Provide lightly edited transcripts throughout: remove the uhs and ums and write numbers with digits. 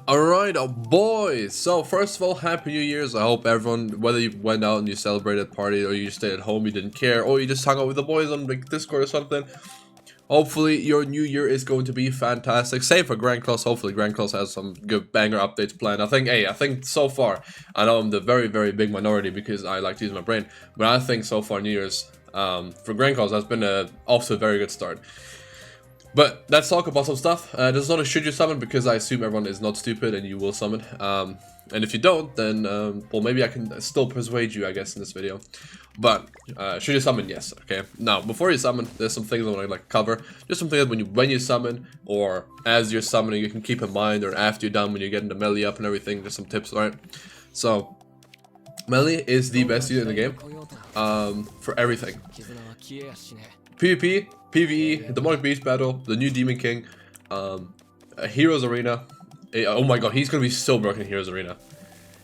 Alright, boys. So first of all, Happy New Year's. I hope everyone, whether you went out and you celebrated, partied, or you stayed at home, you didn't care, or you just hung out with the boys on like Discord or something. Hopefully your new year is going to be fantastic. Same for Grand Cross. Hopefully Grand Cross has some good banger updates planned. I think so far, I know I'm the very big minority because I like to use my brain, but I think so far New Year's for Grand Cross has been off to a very good start. But let's talk about some stuff. There's not a should you summon because I assume everyone is not stupid and you will summon. And if you don't, then well, maybe I can still persuade you, I guess, in this video. But should you summon? Yes. Okay. Now, before you summon, there's some things I want to like cover. Just something that when you summon or as you're summoning, you can keep in mind, or after you're done when you're getting the Meli up and everything. There's some tips, right? So, Meli is the best unit in the game for everything. PvP, PvE, Demonic Beast Battle, the new Demon King, Heroes Arena. Oh my god, he's gonna be so broken in Heroes Arena.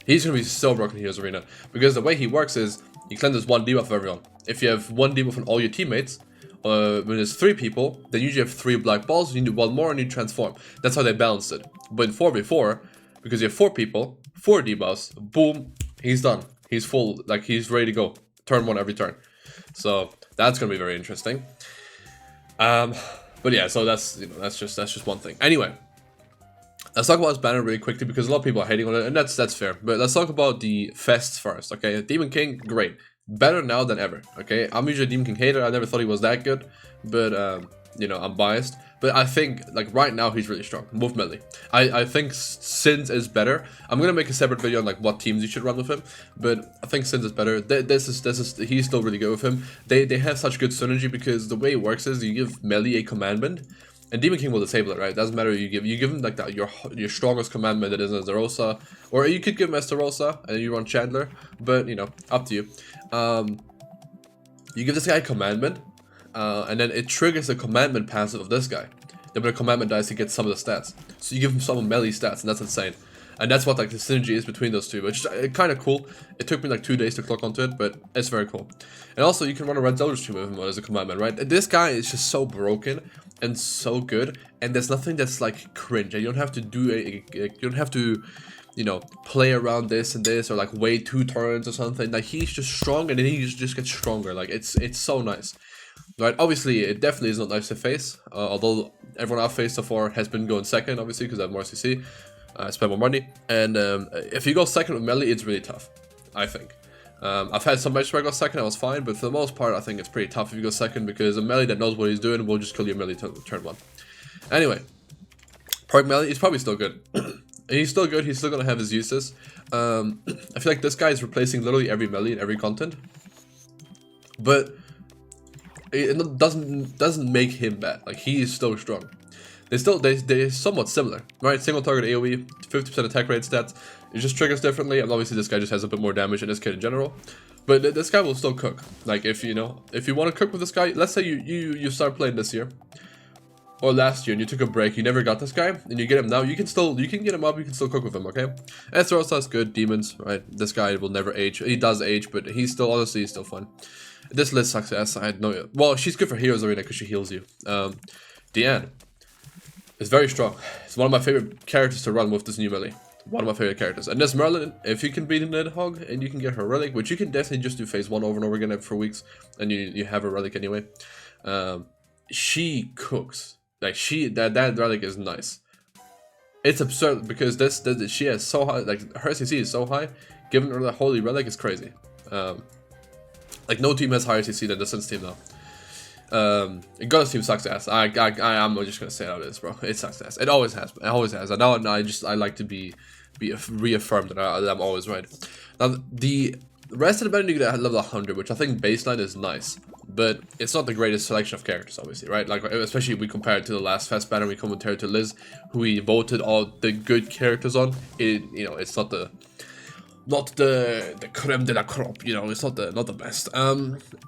He's gonna be so broken in Heroes Arena. Because the way he works is, he cleanses one debuff for everyone. If you have one debuff on all your teammates, when there's 3 people, then usually have 3 black balls, you need 1 more and you transform. That's how they balance it. But in 4v4, because you have 4 people, 4 debuffs, boom, he's done. He's full, like he's ready to go. Turn 1 every turn. So that's gonna be very interesting. But yeah, so that's just one thing. Anyway, let's talk about his banner really quickly because a lot of people are hating on it, and that's fair. But let's talk about the fests first. Okay, Demon King, great, better now than ever. Okay, I'm usually a Demon King hater. I never thought he was that good, but you know, I'm biased. But I think like right now he's really strong with Meli. I think Sins is better. I'm gonna make a separate video on like what teams you should run with him, but I think Sins is better. He's still really good with him. They have such good synergy because the way it works is you give Meli a commandment, and Demon King will disable it, right? Doesn't matter who you give him like that your strongest commandment that isn't Estarossa, or you could give him Estarossa and you run Chandler, but you know, up to you. You give this guy a commandment. And then it triggers the commandment passive of this guy. Then when the commandment dies, he gets some of the stats. So you give him some of Meli stats, and that's insane. And that's what like the synergy is between those two, which is kind of cool. It took me like 2 days to clock onto it, but it's very cool. And also, you can run a Red Zelda stream with him as a commandment, right? This guy is just so broken and so good, and there's nothing that's like cringe. You don't have to do you don't have to, you know, play around this and this, or like wait 2 turns or something. Like he's just strong, and then he just gets stronger. Like it's so nice. Right, obviously it definitely is not nice to face, although everyone I've faced so far has been going second, obviously, because I have more CC, I spend more money, and if you go second with Meli, it's really tough, I think. I've had some matches where I got second, I was fine, but for the most part, I think it's pretty tough if you go second, because a Meli that knows what he's doing will just kill your Meli turn 1. Anyway, Park Meli is probably still good. He's still good, he's still gonna have his uses. I feel like this guy is replacing literally every Meli in every content, but it doesn't make him bad. Like he is still strong. They're somewhat similar, right? Single target AoE, 50% attack rate stats. It just triggers differently, and obviously this guy just has a bit more damage than this kid in general. But this guy will still cook. Like if you want to cook with this guy, let's say you start playing this year or last year and you took a break, you never got this guy, and you get him now, you can get him up, you can still cook with him, okay? Estarossa is good, demons, right? This guy will never age. He does age, but he's still fun. This list sucks ass. I had no. Well, she's good for Heroes Arena because she heals you. Diane is very strong. It's one of my favorite characters to run with this new Meli. One of my favorite characters. And this Merlin, if you can beat a Nidhogg and you can get her relic, which you can definitely just do phase 1 over and over again for weeks, and you have her relic anyway. She cooks. Like that relic is nice. It's absurd because she has so high, like her CC is so high. Giving her the holy relic is crazy. Like no team has higher CC than the Sins team now. Goddess team sucks ass. I'm just gonna say how it is, bro. It sucks ass. It always has. It always has. And now I like to be reaffirmed that I'm always right. Now the rest of the banner you get at level 100, which I think baseline is nice, but it's not the greatest selection of characters, obviously, right? Like especially if we compare it to the last fest banner, we compared to Liz, who we voted all the good characters on. It's not the creme de la crop, you know, it's not the best.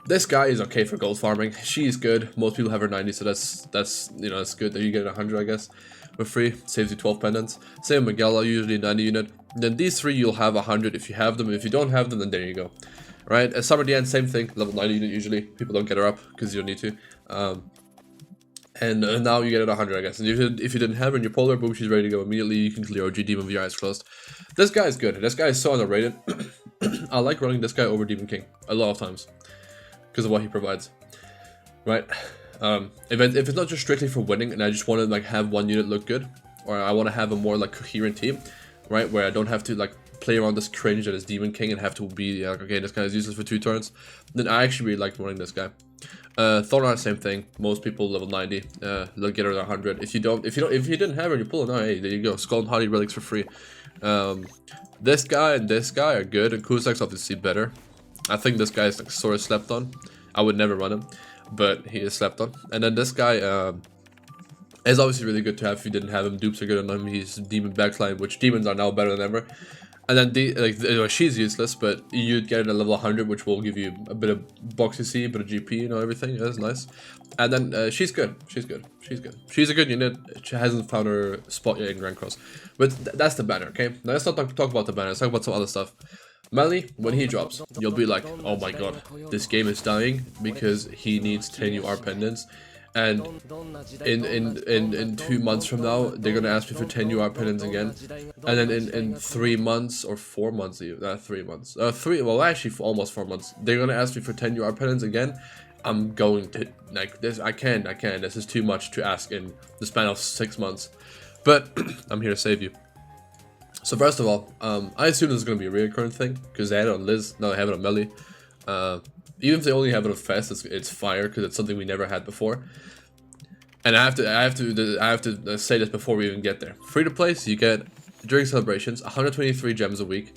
This guy is okay for gold farming. She's good. Most people have her 90, so that's you know, that's good that you get 100, I guess, for free. Saves you 12 pendants. Same with Megala, usually 90 unit. Then these 3 you'll have 100 if you have them. If you don't have them, then there you go. Right? Summer Diane, same thing. Level 90 unit usually. People don't get her up because you don't need to. And now you get it 100, I guess. And if you didn't have her in your polar, boom, she's ready to go immediately. You can clear OG Demon with your eyes closed. This guy is good. This guy is so underrated. I like running this guy over Demon King a lot of times because of what he provides, right? If it's not just strictly for winning, and I just want to like have one unit look good, or I want to have a more like coherent team, right? Where I don't have to like play around this cringe that is Demon King and have to be like, okay, this guy is useless for 2 turns. Then I actually really like running this guy. Thorn, same thing. Most people level 90. They'll get her to 100. If you didn't have her, you pull it now. Hey, there you go. Skull and Hardy relics for free. This guy and this guy are good, and Kusak's obviously better. I think this guy is like sort of slept on. I would never run him, but he is slept on. And then this guy is obviously really good to have if you didn't have him. Dupes are good on him. He's demon backline, which demons are now better than ever. And then she's useless, but you'd get it at level 100, which will give you a bit of box CC, a bit of GP, you know, everything. That's nice. And then she's good. She's good. She's good. She's a good unit. She hasn't found her spot yet in Grand Cross. But that's the banner, okay? Now let's not talk about the banner. Let's talk about some other stuff. Meli, when he drops, you'll be like, oh my god, this game is dying because he needs 10 UR pendants. And in 2 months from now, they're gonna ask me for 10 UR pendants again. And then in 3 months or 4 months, even 3 months, well actually for almost 4 months, they're gonna ask me for 10 UR pendants again. I'm going to like this. I can't. This is too much to ask in the span of 6 months. But I'm here to save you. So first of all, I assume this is gonna be a recurrent thing because they had it on Liz. Now they have it on Meli. Even if they only have it on Fest, it's fire because it's something we never had before. And I have to say this before we even get there. Free to play, so you get during celebrations 123 gems a week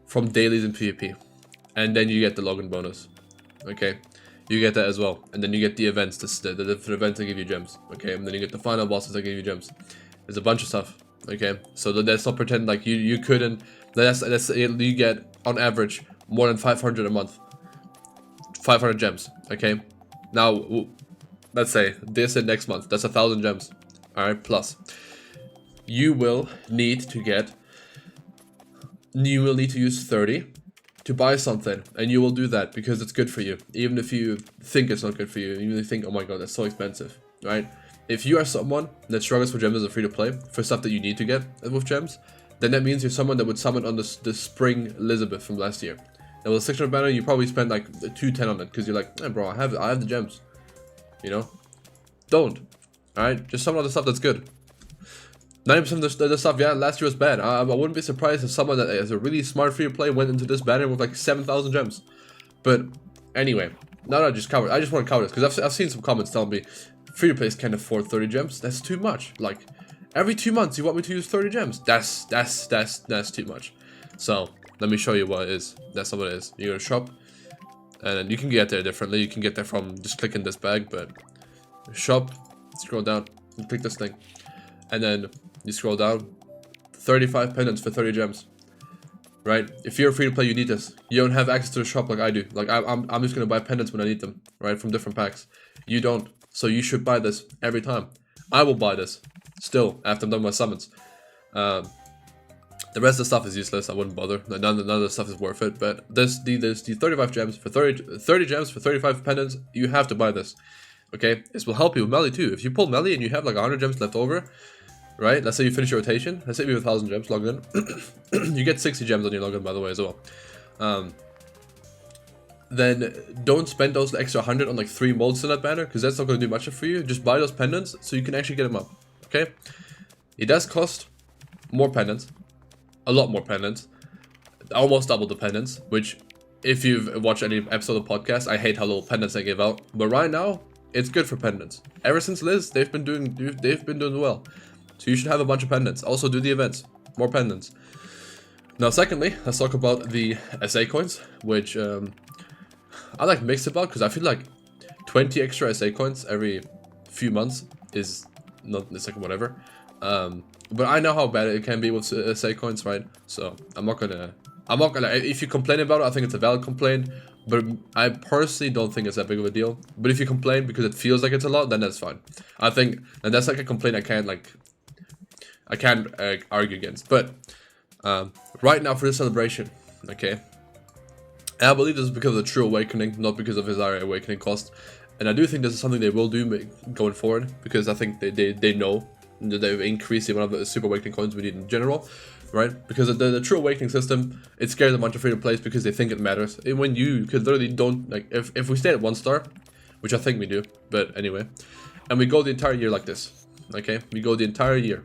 from dailies in PvP, and then you get the login bonus. Okay, you get that as well, and then you get the events, the different events that give you gems. Okay, and then you get the final bosses that give you gems. There's a bunch of stuff. Okay, so let's not pretend like you couldn't. You get on average more than 500 a month. 500 gems, okay? Now, let's say this and next month, that's 1,000 gems, alright, plus. You will need to use 30 to buy something, and you will do that because it's good for you, even if you think it's not good for you, even if you think, oh my god, that's so expensive, right? If you are someone that struggles for gems as a free-to-play, for stuff that you need to get with gems, then that means you're someone that would summon on the Spring Elizabeth from last year. Now with a 600 banner, you probably spend like 210 on it because you're like, hey bro, I have the gems, you know. Don't, all right. Just some other stuff that's good. 90% of the stuff, yeah, last year was bad. I wouldn't be surprised if someone that is a really smart free to play went into this banner with like 7,000 gems. But anyway, now that I just covered, I just want to cover this because I've seen some comments telling me free to plays can't afford 30 gems. That's too much. Like every 2 months, you want me to use 30 gems? That's too much. So let me show you what it is. That's what it is. You go to shop, and then you can get there differently. You can get there from just clicking this bag, but shop, scroll down, and click this thing, and then you scroll down. 35 pendants for 30 gems. Right? If you're free to play, you need this. You don't have access to the shop like I do. Like I'm just gonna buy pendants when I need them, right? From different packs. You don't, so you should buy this every time. I will buy this still after I'm done with my summons. The rest of the stuff is useless. I wouldn't bother. None of the stuff is worth it. But the 35 gems for 30 gems for 35 pendants. You have to buy this. Okay, this will help you with Meli too. If you pull Meli and you have like 100 gems left over, right? Let's say you finish your rotation. Let's say you have 1,000 gems logged in. You get 60 gems on your login, by the way, as well. Then don't spend those extra 100 on like 3 molds in that banner because that's not going to do much for you. Just buy those pendants so you can actually get them up. Okay, it does cost more pendants. A lot more pendants, almost double the pendants, which if you've watched any episode of the podcast, I hate how little pendants they give out, but right now it's good for pendants. Ever since Liz, they've been doing well, so you should have a bunch of pendants. Also do the events, more pendants. Now secondly, let's talk about the SA coins, which I like mixed about because I feel like 20 extra SA coins every few months is not, it's like whatever. But I know how bad it can be with SA coins, right? So I'm not gonna, if you complain about it, I think it's a valid complaint, but I personally don't think it's that big of a deal. But if you complain because it feels like it's a lot, then that's fine. I think, and that's like a complaint I can't argue against. But right now for this celebration, okay, and I believe this is because of the True Awakening, not because of his Awakening cost. And I do think this is something they will do going forward, because I think they know that they've increased the amount of Super Awakening coins we need in general, right? Because the True Awakening system, it scares a bunch of free-to plays because they think it matters. And when you could literally don't, like, if we stay at 1 star, which I think we do, but anyway, and we go the entire year like this, okay? We go the entire year.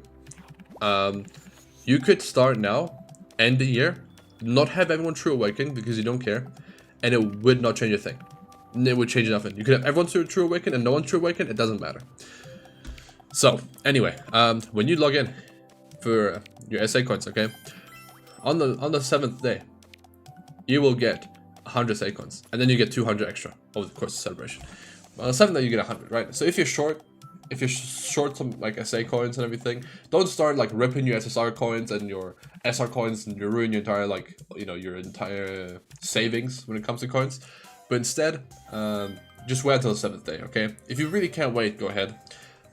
You could start now, end the year, not have everyone True Awaken because you don't care, and it would not change a thing. It would change nothing. You could have everyone True Awaken and no one True Awaken, it doesn't matter. So, anyway, when you log in for your SA coins, okay, on the 7th day, you will get 100 SA coins, and then you get 200 extra over the course of the celebration. On the 7th day, you get 100, right? So if you're short some like SA coins and everything, don't start like ripping your SSR coins and your SR coins and you ruin your entire, like, you know, your entire savings when it comes to coins. But instead, just wait until the 7th day, okay? If you really can't wait, go ahead.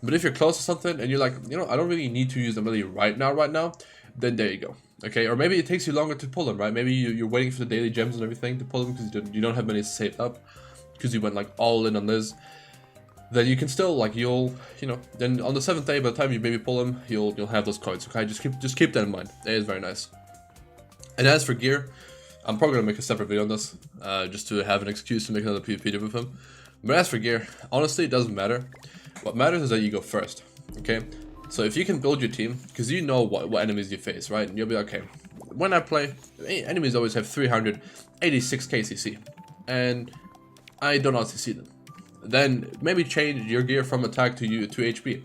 But if you're close to something and you're like, you know, I don't really need to use the Meli right now, then there you go, okay? Or maybe it takes you longer to pull them, right? Maybe you're waiting for the daily gems and everything to pull them because you don't have many saved up because you went like all in on this. Then you can still, like, you know, then on the 7th day, by the time you maybe pull them, you'll have those coins, okay? Just keep that in mind. It is very nice. And as for gear, I'm probably gonna make a separate video on this, just to have an excuse to make another PvP video with him. But as for gear, honestly, it doesn't matter. What matters is that you go first, okay? So if you can build your team, because you know what enemies you face, right? And you'll be like, okay, when I play, enemies always have 386 KCC, and I don't CC them. Then maybe change your gear from attack to HP.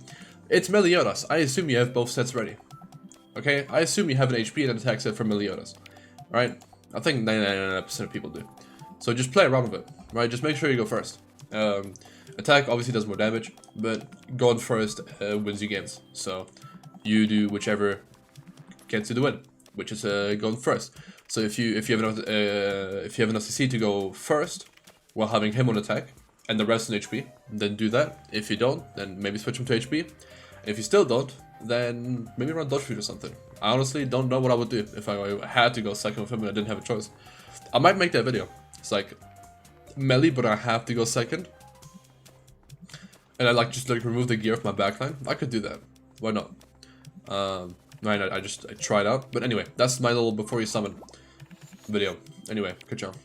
It's Meliodas. I assume you have both sets ready. Okay? I assume you have an HP and an attack set for Meliodas. Right? I think 99% of people do. So just play around with it. Right? Just make sure you go first. Attack obviously does more damage, but going first wins you games. So you do whichever gets you the win, which is going first. So if you have enough CC to go first while having him on attack, and the rest in HP, then do that. If you don't, then maybe switch him to HP. If you still don't, then maybe run dodge feed or something. I honestly don't know what I would do if I had to go second with him and I didn't have a choice. I might make that video. It's like Meli, but I have to go second. And I like just like remove the gear off my backline. I could do that. Why not? I tried out. But anyway, that's my little before you summon video. Anyway, good job.